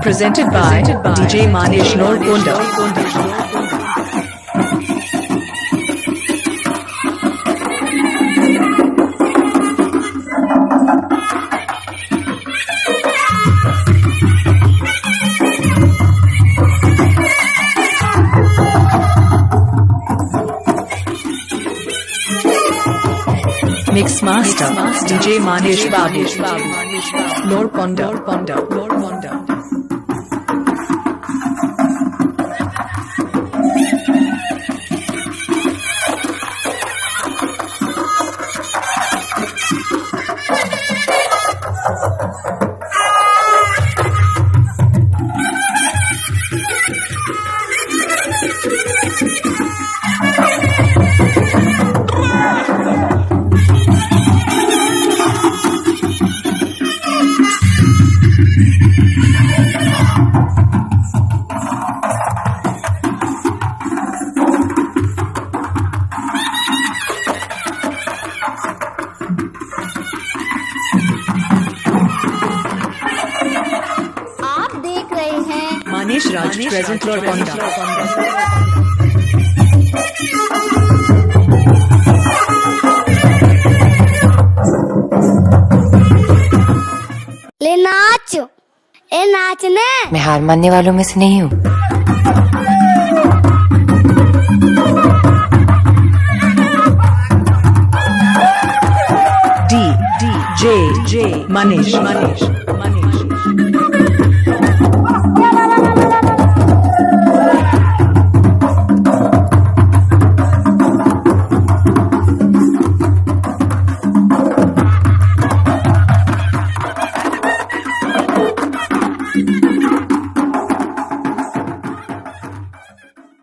presented by DJ Manish Norkonda. Mix Master DJ Manish Babu Norkonda. Manish Raj present Norkonda. ले नाच ए नाचने मैं हार मानने वालों में से नहीं हूँ। DJ Manish